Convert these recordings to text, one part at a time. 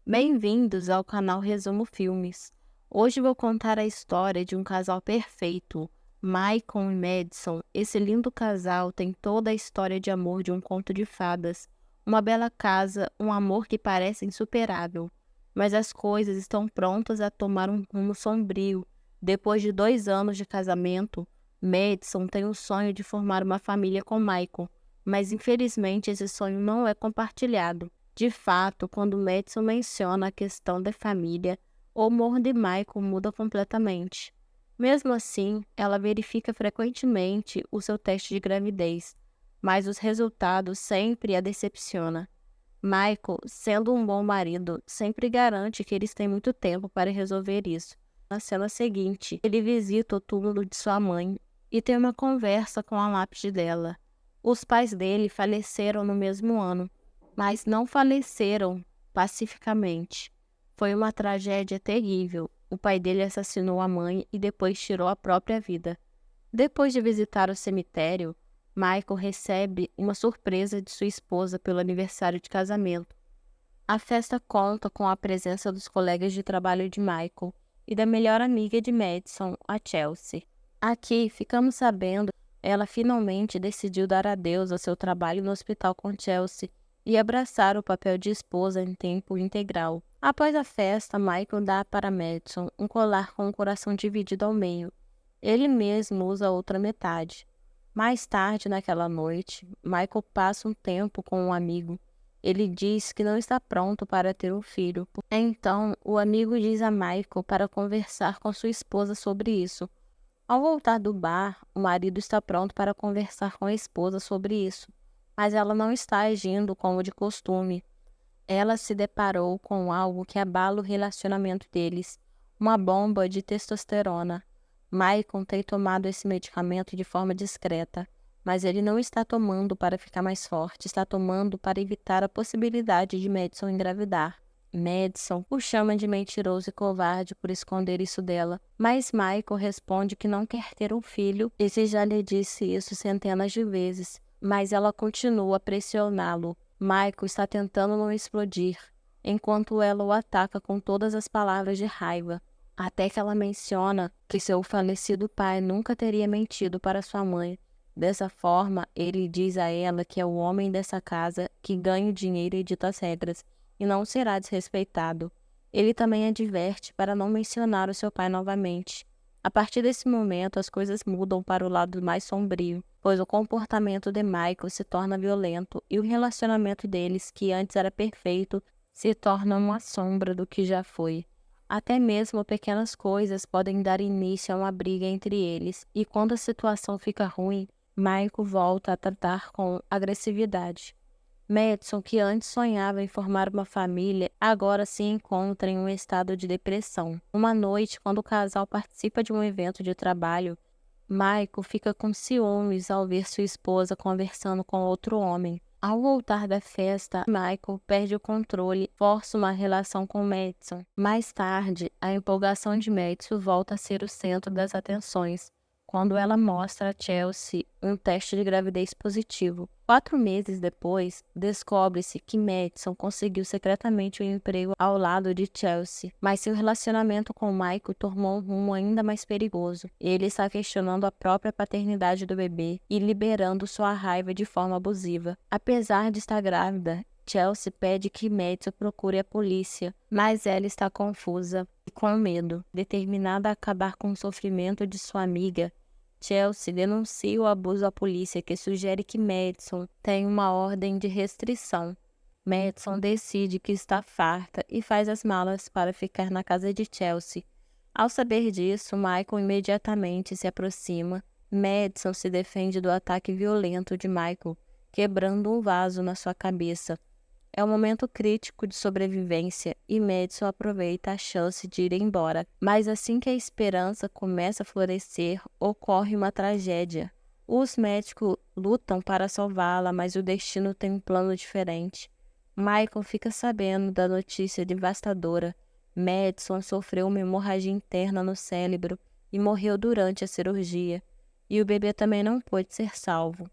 Bem-vindos ao canal Resumo Filmes. Hoje vou contar a história de um casal perfeito, Michael e Madison. Esse lindo casal tem toda a história de amor de um conto de fadas, uma bela casa, um amor que parece insuperável. Mas as coisas estão prontas a tomar um rumo sombrio. Depois de 2 anos de casamento, Madison tem o sonho de formar uma família com Michael, mas infelizmente esse sonho não é compartilhado. De fato, quando Madison menciona a questão da família, o humor de Michael muda completamente. Mesmo assim, ela verifica frequentemente o seu teste de gravidez, mas os resultados sempre a decepciona. Michael, sendo um bom marido, sempre garante que eles têm muito tempo para resolver isso. Na cena seguinte, ele visita o túmulo de sua mãe e tem uma conversa com a lápide dela. Os pais dele faleceram no mesmo ano, mas não faleceram pacificamente. Foi uma tragédia terrível. O pai dele assassinou a mãe e depois tirou a própria vida. Depois de visitar o cemitério, Michael recebe uma surpresa de sua esposa pelo aniversário de casamento. A festa conta com a presença dos colegas de trabalho de Michael e da melhor amiga de Madison, a Chelsea. Aqui ficamos sabendo que ela finalmente decidiu dar adeus ao seu trabalho no hospital com Chelsea e abraçar o papel de esposa em tempo integral. Após a festa, Michael dá para Madison um colar com o coração dividido ao meio. Ele mesmo usa a outra metade. Mais tarde naquela noite, Michael passa um tempo com um amigo. Ele diz que não está pronto para ter um filho. Então, o amigo diz a Michael para conversar com sua esposa sobre isso. Ao voltar do bar, o marido está pronto para conversar com a esposa sobre isso, mas ela não está agindo como de costume. Ela se deparou com algo que abala o relacionamento deles, uma bomba de testosterona. Michael tem tomado esse medicamento de forma discreta, mas ele não está tomando para ficar mais forte, está tomando para evitar a possibilidade de Madison engravidar. Madison o chama de mentiroso e covarde por esconder isso dela, mas Michael responde que não quer ter um filho e que já lhe disse isso centenas de vezes, mas ela continua a pressioná-lo. Michael está tentando não explodir, enquanto ela o ataca com todas as palavras de raiva, até que ela menciona que seu falecido pai nunca teria mentido para sua mãe. Dessa forma, ele diz a ela que é o homem dessa casa que ganha o dinheiro e dita as regras, e não será desrespeitado. Ele também adverte para não mencionar o seu pai novamente. A partir desse momento, as coisas mudam para o lado mais sombrio, pois o comportamento de Michael se torna violento e o relacionamento deles, que antes era perfeito, se torna uma sombra do que já foi. Até mesmo pequenas coisas podem dar início a uma briga entre eles, e quando a situação fica ruim, Michael volta a tratar com agressividade. Madison, que antes sonhava em formar uma família, agora se encontra em um estado de depressão. Uma noite, quando o casal participa de um evento de trabalho, Michael fica com ciúmes ao ver sua esposa conversando com outro homem. Ao voltar da festa, Michael perde o controle e força uma relação com Madison. Mais tarde, a empolgação de Madison volta a ser o centro das atenções, quando ela mostra a Chelsea um teste de gravidez positivo. 4 meses depois, descobre-se que Madison conseguiu secretamente um emprego ao lado de Chelsea, mas seu relacionamento com Michael tomou um rumo ainda mais perigoso. Ele está questionando a própria paternidade do bebê e liberando sua raiva de forma abusiva. Apesar de estar grávida, Chelsea pede que Madison procure a polícia, mas ela está confusa e com medo. Determinada a acabar com o sofrimento de sua amiga, Chelsea denuncia o abuso à polícia, que sugere que Madison tenha uma ordem de restrição. Madison decide que está farta e faz as malas para ficar na casa de Chelsea. Ao saber disso, Michael imediatamente se aproxima. Madison se defende do ataque violento de Michael, quebrando um vaso na sua cabeça. É um momento crítico de sobrevivência e Madison aproveita a chance de ir embora. Mas assim que a esperança começa a florescer, ocorre uma tragédia. Os médicos lutam para salvá-la, mas o destino tem um plano diferente. Michael fica sabendo da notícia devastadora. Madison sofreu uma hemorragia interna no cérebro e morreu durante a cirurgia. E o bebê também não pôde ser salvo.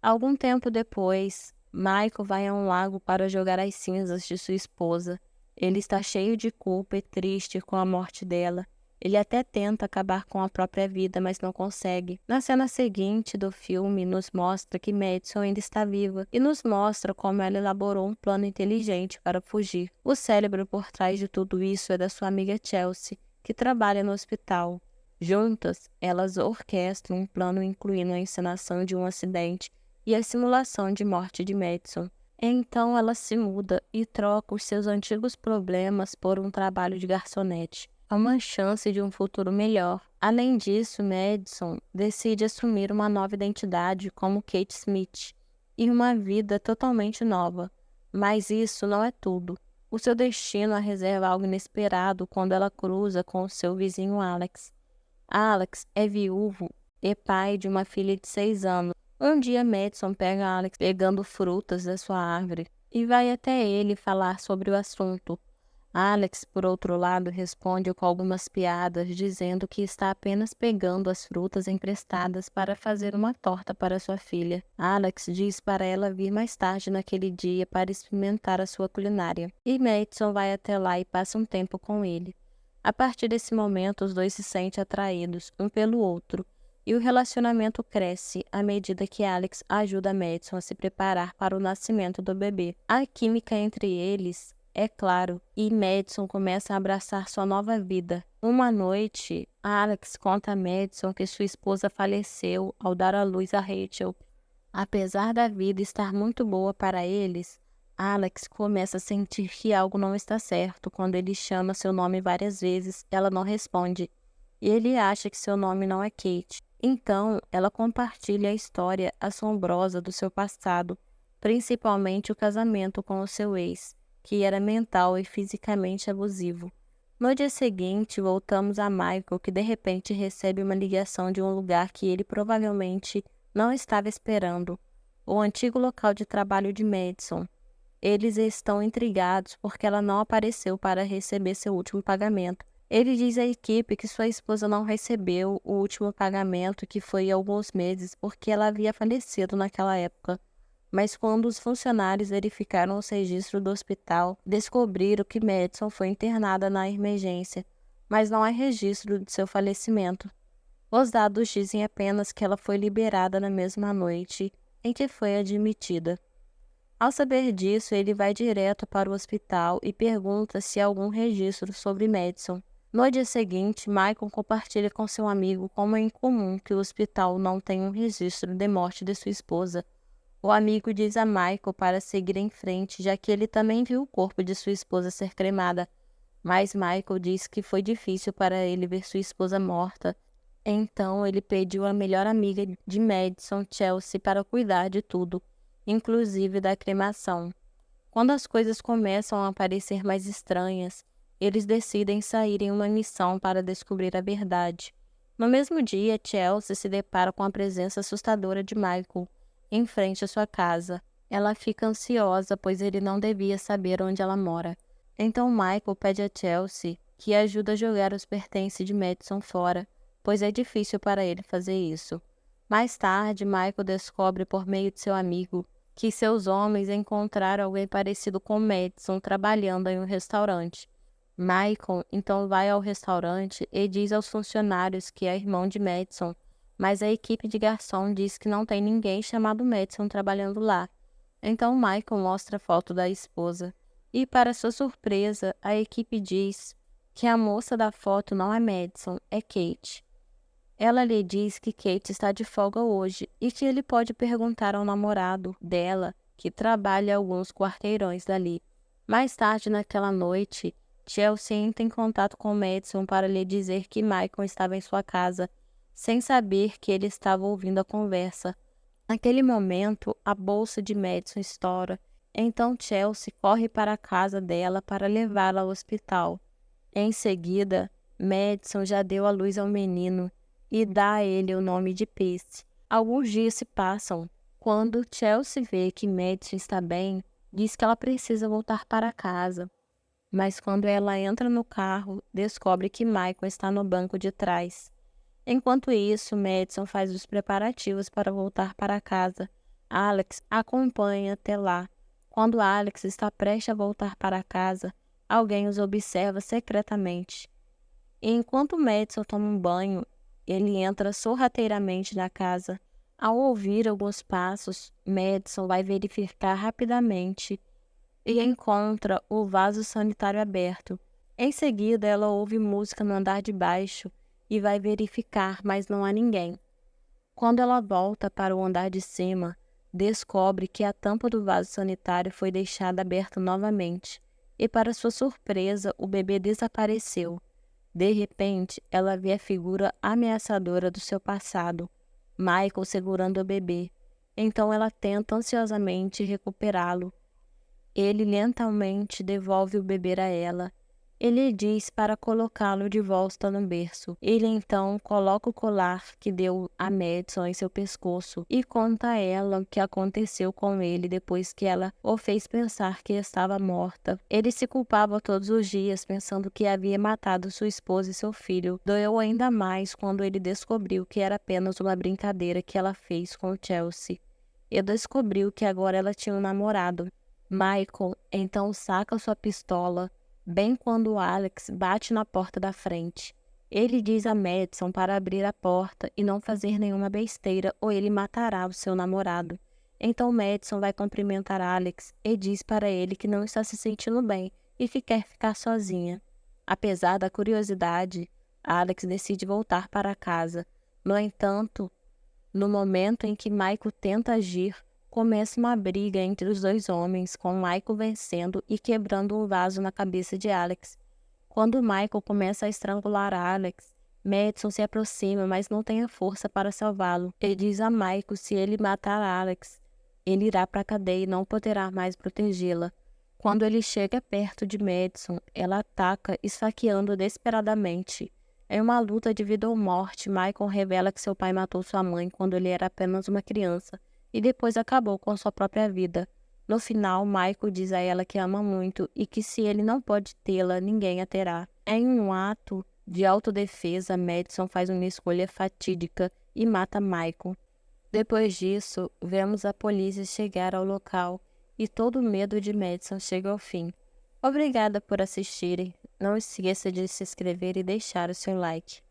Algum tempo depois, Michael vai a um lago para jogar as cinzas de sua esposa. Ele está cheio de culpa e triste com a morte dela. Ele até tenta acabar com a própria vida, mas não consegue. Na cena seguinte do filme, nos mostra que Madison ainda está viva e nos mostra como ela elaborou um plano inteligente para fugir. O cérebro por trás de tudo isso é da sua amiga Chelsea, que trabalha no hospital. Juntas, elas orquestram um plano incluindo a encenação de um acidente e a simulação de morte de Madison. Então ela se muda e troca os seus antigos problemas por um trabalho de garçonete. Há uma chance de um futuro melhor. Além disso, Madison decide assumir uma nova identidade como Kate Smith e uma vida totalmente nova. Mas isso não é tudo. O seu destino a reserva algo inesperado quando ela cruza com o seu vizinho Alex. Alex é viúvo e pai de uma filha de 6 anos. Um dia, Madison pega Alex pegando frutas da sua árvore e vai até ele falar sobre o assunto. Alex, por outro lado, responde com algumas piadas, dizendo que está apenas pegando as frutas emprestadas para fazer uma torta para sua filha. Alex diz para ela vir mais tarde naquele dia para experimentar a sua culinária. E Madison vai até lá e passa um tempo com ele. A partir desse momento, os dois se sentem atraídos um pelo outro, e o relacionamento cresce à medida que Alex ajuda Madison a se preparar para o nascimento do bebê. A química entre eles é claro, e Madison começa a abraçar sua nova vida. Uma noite, Alex conta a Madison que sua esposa faleceu ao dar à luz a Rachel. Apesar da vida estar muito boa para eles, Alex começa a sentir que algo não está certo. Quando ele chama seu nome várias vezes, ela não responde. E ele acha que seu nome não é Kate. Então, ela compartilha a história assombrosa do seu passado, principalmente o casamento com o seu ex, que era mental e fisicamente abusivo. No dia seguinte, voltamos a Michael, que de repente recebe uma ligação de um lugar que ele provavelmente não estava esperando, o antigo local de trabalho de Madison. Eles estão intrigados porque ela não apareceu para receber seu último pagamento. Ele diz à equipe que sua esposa não recebeu o último pagamento, que foi há alguns meses, porque ela havia falecido naquela época. Mas quando os funcionários verificaram os registros do hospital, descobriram que Madison foi internada na emergência, mas não há registro de seu falecimento. Os dados dizem apenas que ela foi liberada na mesma noite em que foi admitida. Ao saber disso, ele vai direto para o hospital e pergunta se há algum registro sobre Madison. No dia seguinte, Michael compartilha com seu amigo como é incomum que o hospital não tenha um registro de morte de sua esposa. O amigo diz a Michael para seguir em frente, já que ele também viu o corpo de sua esposa ser cremada. Mas Michael diz que foi difícil para ele ver sua esposa morta. Então ele pediu a melhor amiga de Madison, Chelsea, para cuidar de tudo, inclusive da cremação. Quando as coisas começam a parecer mais estranhas, eles decidem sair em uma missão para descobrir a verdade. No mesmo dia, Chelsea se depara com a presença assustadora de Michael em frente à sua casa. Ela fica ansiosa, pois ele não devia saber onde ela mora. Então Michael pede a Chelsea que ajude a jogar os pertences de Madison fora, pois é difícil para ele fazer isso. Mais tarde, Michael descobre por meio de seu amigo que seus homens encontraram alguém parecido com Madison trabalhando em um restaurante. Michael então vai ao restaurante e diz aos funcionários que é irmão de Madison, mas a equipe de garçom diz que não tem ninguém chamado Madison trabalhando lá. Então Michael mostra a foto da esposa e, para sua surpresa, a equipe diz que a moça da foto não é Madison, é Kate. Ela lhe diz que Kate está de folga hoje e que ele pode perguntar ao namorado dela, que trabalha a alguns quarteirões dali. Mais tarde naquela noite, Chelsea entra em contato com Madison para lhe dizer que Michael estava em sua casa, sem saber que ele estava ouvindo a conversa. Naquele momento, a bolsa de Madison estoura, então Chelsea corre para a casa dela para levá-la ao hospital. Em seguida, Madison já deu à luz ao menino e dá a ele o nome de Pace. Alguns dias se passam. Quando Chelsea vê que Madison está bem, diz que ela precisa voltar para casa. Mas quando ela entra no carro, descobre que Michael está no banco de trás. Enquanto isso, Madison faz os preparativos para voltar para casa. Alex acompanha até lá. Quando Alex está prestes a voltar para casa, alguém os observa secretamente. E enquanto Madison toma um banho, ele entra sorrateiramente na casa. Ao ouvir alguns passos, Madison vai verificar rapidamente e encontra o vaso sanitário aberto. Em seguida, ela ouve música no andar de baixo e vai verificar, mas não há ninguém. Quando ela volta para o andar de cima, descobre que a tampa do vaso sanitário foi deixada aberta novamente, e para sua surpresa, o bebê desapareceu. De repente, ela vê a figura ameaçadora do seu passado, Michael segurando o bebê. Então ela tenta ansiosamente recuperá-lo. Ele lentamente devolve o bebê a ela. Ele diz para colocá-lo de volta no berço. Ele então coloca o colar que deu a Madison em seu pescoço e conta a ela o que aconteceu com ele depois que ela o fez pensar que estava morta. Ele se culpava todos os dias pensando que havia matado sua esposa e seu filho. Doeu ainda mais quando ele descobriu que era apenas uma brincadeira que ela fez com o Chelsea. E descobriu que agora ela tinha um namorado. Michael então saca sua pistola bem quando Alex bate na porta da frente. Ele diz a Madison para abrir a porta e não fazer nenhuma besteira ou ele matará o seu namorado. Então Madison vai cumprimentar Alex e diz para ele que não está se sentindo bem e que quer ficar sozinha. Apesar da curiosidade, Alex decide voltar para casa. No entanto, no momento em que Michael tenta agir, começa uma briga entre os dois homens, com Michael vencendo e quebrando um vaso na cabeça de Alex. Quando Michael começa a estrangular Alex, Madison se aproxima, mas não tem a força para salvá-lo. Ele diz a Michael se ele matar Alex, ele irá para a cadeia e não poderá mais protegê-la. Quando ele chega perto de Madison, ela ataca, esfaqueando desesperadamente. Em uma luta de vida ou morte, Michael revela que seu pai matou sua mãe quando ele era apenas uma criança e depois acabou com sua própria vida. No final, Michael diz a ela que ama muito e que se ele não pode tê-la, ninguém a terá. Em um ato de autodefesa, Madison faz uma escolha fatídica e mata Michael. Depois disso, vemos a polícia chegar ao local e todo o medo de Madison chega ao fim. Obrigada por assistirem. Não esqueça de se inscrever e deixar o seu like.